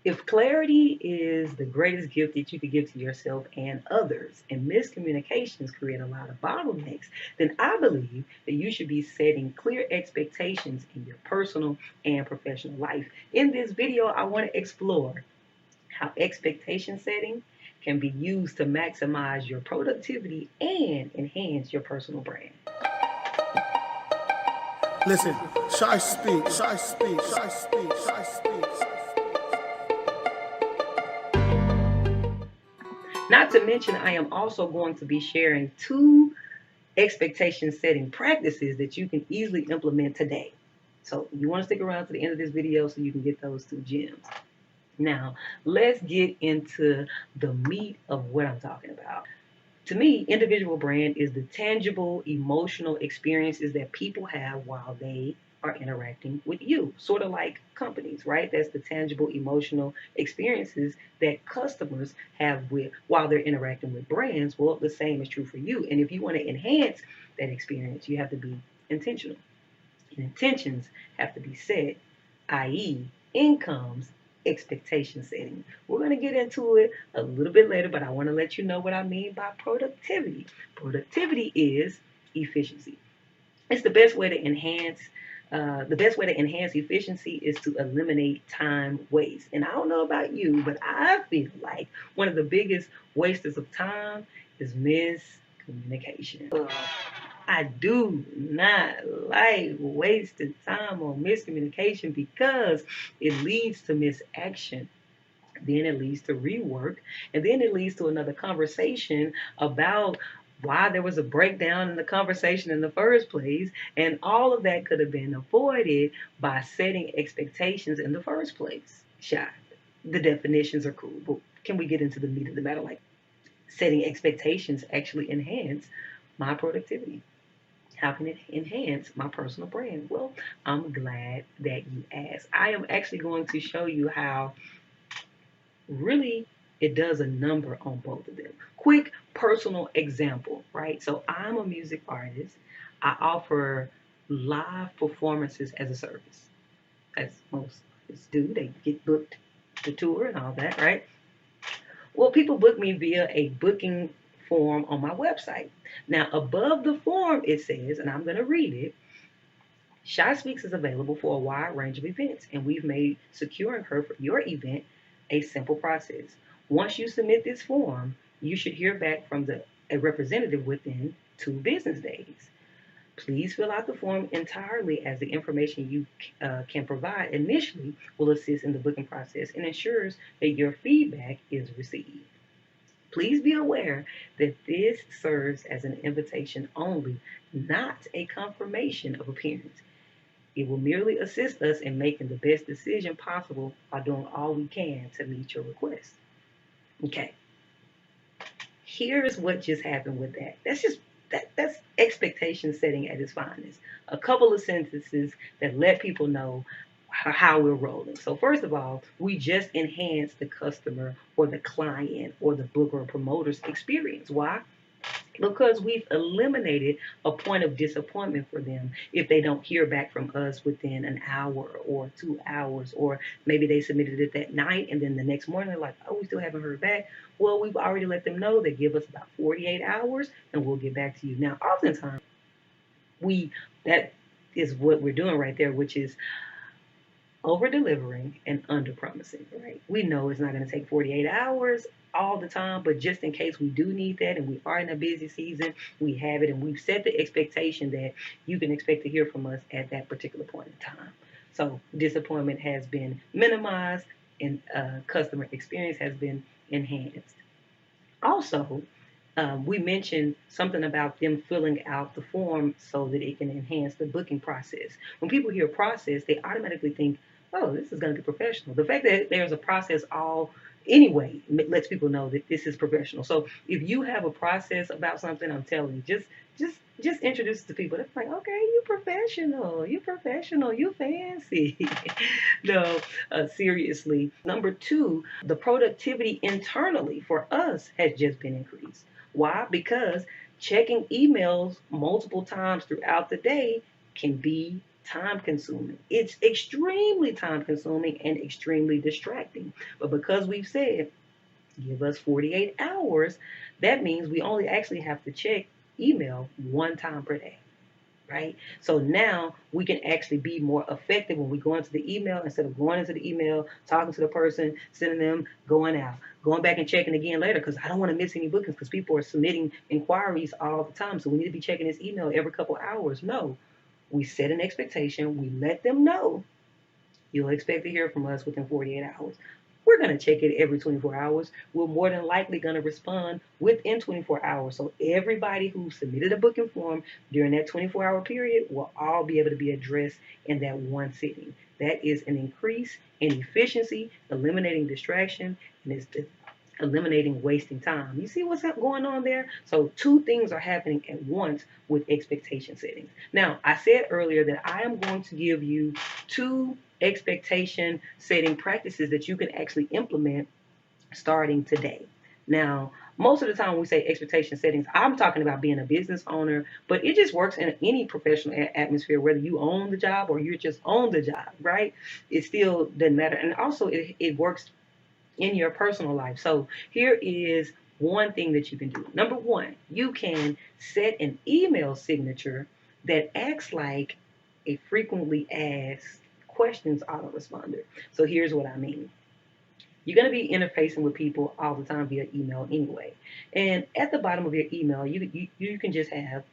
If clarity is the greatest gift that you could give to yourself and others, and miscommunications create a lot of bottlenecks, then I believe that you should be setting clear expectations in your personal and professional life. In this video, I want to explore how expectation setting can be used to maximize your productivity and enhance your personal brand. Listen, ShySpeaks, ShySpeaks, ShySpeaks, ShySpeaks. Not to mention, I am also going to be sharing 2 expectation setting practices that you can easily implement today. So you want to stick around to the end of this video so you can get those 2 gems. Now, let's get into the meat of what I'm talking about. To me, individual brand is the tangible emotional experiences that people have while they are interacting with you. Sort of like companies, right? That's the tangible emotional experiences that customers have with while they're interacting with brands. Well, the same is true for you. And if you want to enhance that experience, you have to be intentional. And intentions have to be set, i.e., incomes expectation setting. We're going to get into it a little bit later, but I want to let you know what I mean by productivity. Productivity is efficiency. It's the best way to enhance. The best way to enhance efficiency is to eliminate time waste. And I don't know about you, but I feel like one of the biggest wasters of time is miscommunication. I do not like wasting time on miscommunication because it leads to misaction. Then it leads to rework, and then it leads to another conversation about why there was a breakdown in the conversation in the first place, and all of that could have been avoided by setting expectations in the first place. Shot. The definitions are cool, but can we get into the meat of the matter? Like setting expectations actually enhance my productivity. How can it enhance my personal brand? Well, I'm glad that you asked. I am actually going to show you how really it does a number on both of them. Quick personal example, right? So I'm a music artist. I offer live performances as a service, as most artists do. They get booked to tour and all that, right? Well, people book me via a booking form on my website. Now, above the form, it says, and I'm going to read it, ShySpeaks is available for a wide range of events, and we've made securing her for your event a simple process. Once you submit this form, you should hear back from a representative within 2 business days. Please fill out the form entirely, as the information you can provide initially will assist in the booking process and ensures that your feedback is received. Please be aware that this serves as an invitation only, not a confirmation of appearance. It will merely assist us in making the best decision possible by doing all we can to meet your request. Okay. Here's what just happened with that. That's expectation setting at its finest. A couple of sentences that let people know how we're rolling. So first of all, we just enhance the customer or the client or the booker or promoter's experience. Why? Because we've eliminated a point of disappointment for them if they don't hear back from us within an hour or 2 hours, or maybe they submitted it that night and then the next morning they're like, oh, we still haven't heard back. Well, we've already let them know they give us about 48 hours and we'll get back to you. Now, oftentimes, that is what we're doing right there, which is over delivering and under promising, right? We know it's not going to take 48 hours all the time, but just in case we do need that and we are in a busy season, we have it and we've set the expectation that you can expect to hear from us at that particular point in time. So disappointment has been minimized and customer experience has been enhanced. Also, we mentioned something about them filling out the form so that it can enhance the booking process. When people hear process, they automatically think, oh, this is going to be professional. The fact that there's a process all anyway lets people know that this is professional. So if you have a process about something, I'm telling you, just introduce it to people. They're like, okay, you professional, you fancy. No, seriously. Number 2, the productivity internally for us has just been increased. Why? Because checking emails multiple times throughout the day can be time consuming. It's extremely time consuming and extremely distracting. But because we've said, give us 48 hours, that means we only actually have to check email one time per day, right? So now we can actually be more effective when we go into the email instead of going into the email, talking to the person, sending them, going out, going back and checking again later because I don't want to miss any bookings because people are submitting inquiries all the time. So we need to be checking this email every couple hours. No, we set an expectation. We let them know you'll expect to hear from us within 48 hours. We're going to check it every 24 hours. We're more than likely going to respond within 24 hours. So everybody who submitted a booking form during that 24-hour period will all be able to be addressed in that one sitting. That is an increase in efficiency, eliminating distraction, and it's eliminating wasting time. You see what's going on there? So two things are happening at once with expectation settings. Now, I said earlier that I am going to give you two expectation setting practices that you can actually implement starting today. Now, most of the time when we say expectation settings, I'm talking about being a business owner, but it just works in any professional atmosphere, whether you own the job or you're just on the job, right? It still doesn't matter. And also it works in your personal life. So here is one thing that you can do. Number one, you can set an email signature that acts like a frequently asked questions autoresponder. So here's what I mean. You're going to be interfacing with people all the time via email anyway. And at the bottom of your email, you can just have,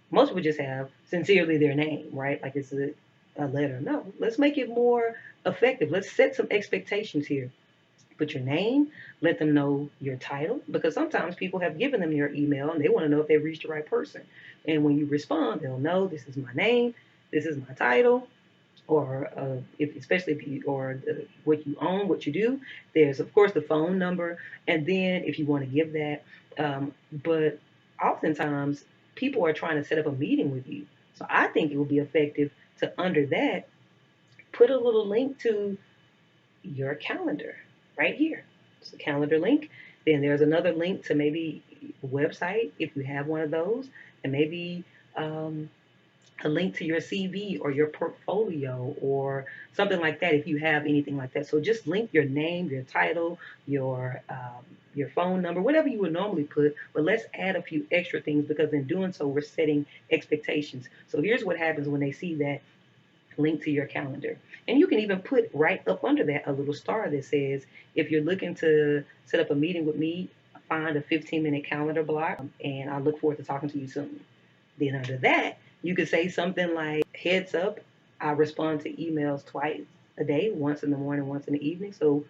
most people just have sincerely their name, right? Like it's a letter. No, let's make it more effective. Let's set some expectations here. Put your name, let them know your title, because sometimes people have given them your email and they want to know if they've reached the right person. And when you respond, they'll know this is my name, this is my title, or especially if you or what you own, what you do. There's of course the phone number, and then if you want to give that, but oftentimes people are trying to set up a meeting with you. So I think it would be effective to under that put a little link to your calendar right here. It's a calendar link. Then there's another link to maybe a website if you have one of those, and maybe a link to your CV or your portfolio or something like that if you have anything like that. So just link your name, your title, your phone number, whatever you would normally put, but let's add a few extra things because in doing so, we're setting expectations. So here's what happens when they see that link to your calendar. And you can even put right up under that a little star that says, if you're looking to set up a meeting with me, find a 15-minute calendar block, and I look forward to talking to you soon. Then under that, you could say something like, heads up, I respond to emails twice a day, once in the morning, once in the evening. So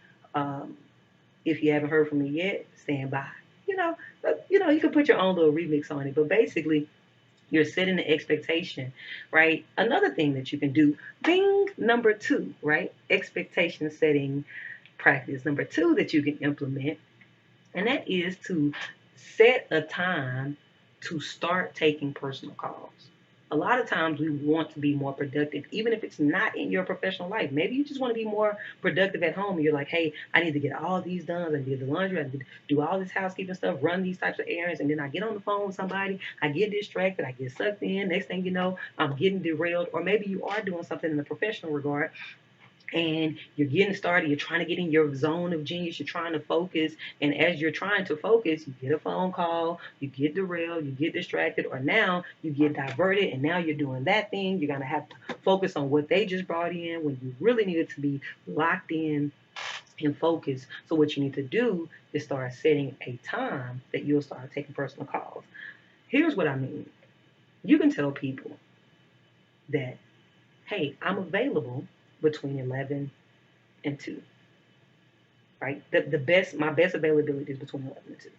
if you haven't heard from me yet, stand by. You can put your own little remix on it, but basically, you're setting the expectation, right? Another thing that you can do, bing, number two, right? Expectation setting practice. Number two that you can implement, and that is to set a time to start taking personal calls. A lot of times we want to be more productive, even if it's not in your professional life. Maybe you just want to be more productive at home. You're like, hey, I need to get all these done. I need to do the laundry. I need to do all this housekeeping stuff, run these types of errands. And then I get on the phone with somebody. I get distracted. I get sucked in. Next thing you know, I'm getting derailed. Or maybe you are doing something in the professional regard and you're getting started, you're trying to get in your zone of genius, you're trying to focus, and as you're trying to focus, you get a phone call, you get derailed, you get distracted, or now you get diverted, and now you're doing that thing. You're going to have to focus on what they just brought in when you really needed to be locked in and focused. So what you need to do is start setting a time that you'll start taking personal calls. Here's what I mean. You can tell people that, hey, I'm available between 11 and 2, right? My best availability is between 11 and 2.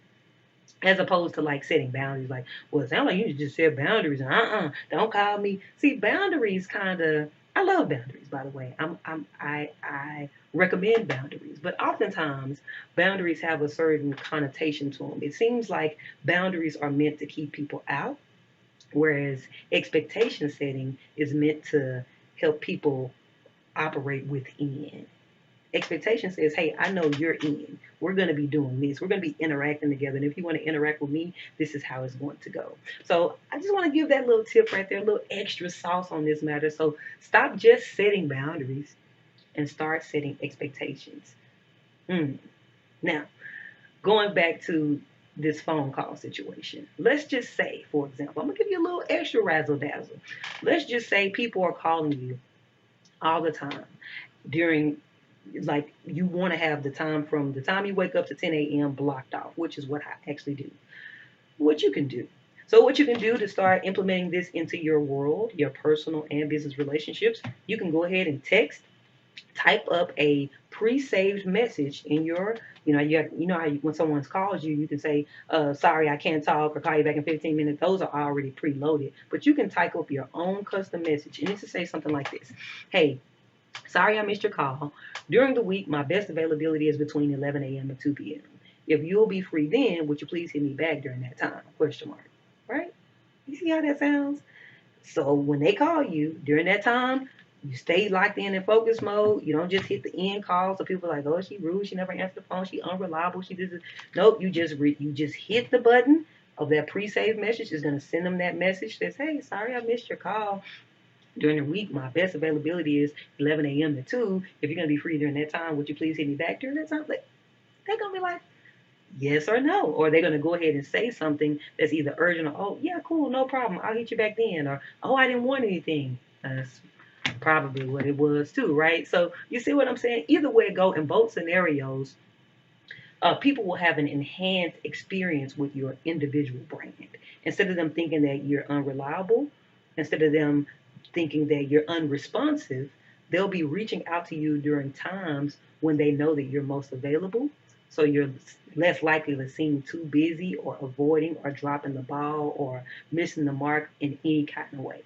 As opposed to like setting boundaries, like, well, it sounds like you just set boundaries and don't call me. See, boundaries I love boundaries, by the way. I recommend boundaries, but oftentimes boundaries have a certain connotation to them. It seems like boundaries are meant to keep people out, whereas expectation setting is meant to help people operate within. Expectation says, hey, I know you're in. We're going to be doing this. We're going to be interacting together. And if you want to interact with me, this is how it's going to go. So I just want to give that little tip right there, a little extra sauce on this matter. So stop just setting boundaries and start setting expectations. Now, going back to this phone call situation, let's just say, for example, I'm going to give you a little extra razzle dazzle. Let's just say people are calling you all the time during, like, you want to have the time from the time you wake up to 10 a.m. blocked off, which is what I actually do. What you can do. So what you can do to start implementing this into your world, your personal and business relationships, you can go ahead and type up a pre-saved message in your, you know how when someone calls you, you can say, sorry, I can't talk, or call you back in 15 minutes. Those are already preloaded, but you can type up your own custom message, and it should say something like this: hey, sorry I missed your call. During the week, my best availability is between 11 a.m. and 2 p.m. If you'll be free then, would you please hit me back during that time? Question mark. Right? You see how that sounds? So when they call you during that time, you stay locked in focus mode. You don't just hit the end call. So people are like, oh, she rude. She never answered the phone. She unreliable. She did this. Nope. You just hit the button of that pre-saved message. It's going to send them that message that says, hey, sorry I missed your call. During the week, my best availability is 11 a.m. to 2. If you're going to be free during that time, would you please hit me back during that time? Like, they're going to be like, yes or no. Or they're going to go ahead and say something that's either urgent or, oh, yeah, cool, no problem. I'll hit you back then. Or, oh, I didn't want anything. That's probably what it was too, right? So you see what I'm saying? Either way it go, in both scenarios, people will have an enhanced experience with your individual brand. Instead of them thinking that you're unreliable, instead of them thinking that you're unresponsive, they'll be reaching out to you during times when they know that you're most available. So you're less likely to seem too busy or avoiding or dropping the ball or missing the mark in any kind of way.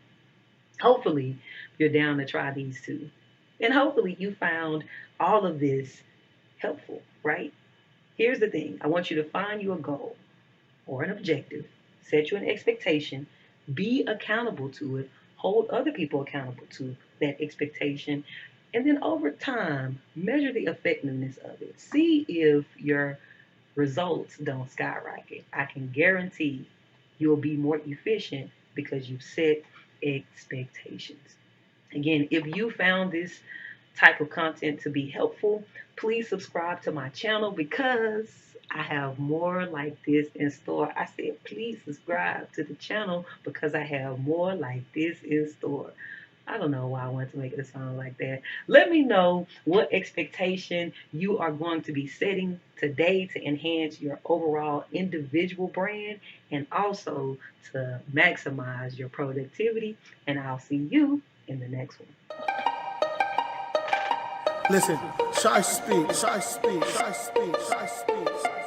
Hopefully, you're down to try these two. And hopefully, you found all of this helpful, right? Here's the thing: I want you to find you a goal or an objective, set you an expectation, be accountable to it, hold other people accountable to that expectation, and then over time, measure the effectiveness of it. See if your results don't skyrocket. I can guarantee you'll be more efficient because you've set expectations. Again, if you found this type of content to be helpful, please subscribe to my channel because I have more like this in store. I said, please subscribe to the channel because I have more like this in store. I don't know why I wanted to make it sound like that. Let me know what expectation you are going to be setting today to enhance your overall individual brand and also to maximize your productivity. And I'll see you in the next one. Listen, ShySpeaks, ShySpeaks, ShySpeaks, ShySpeaks.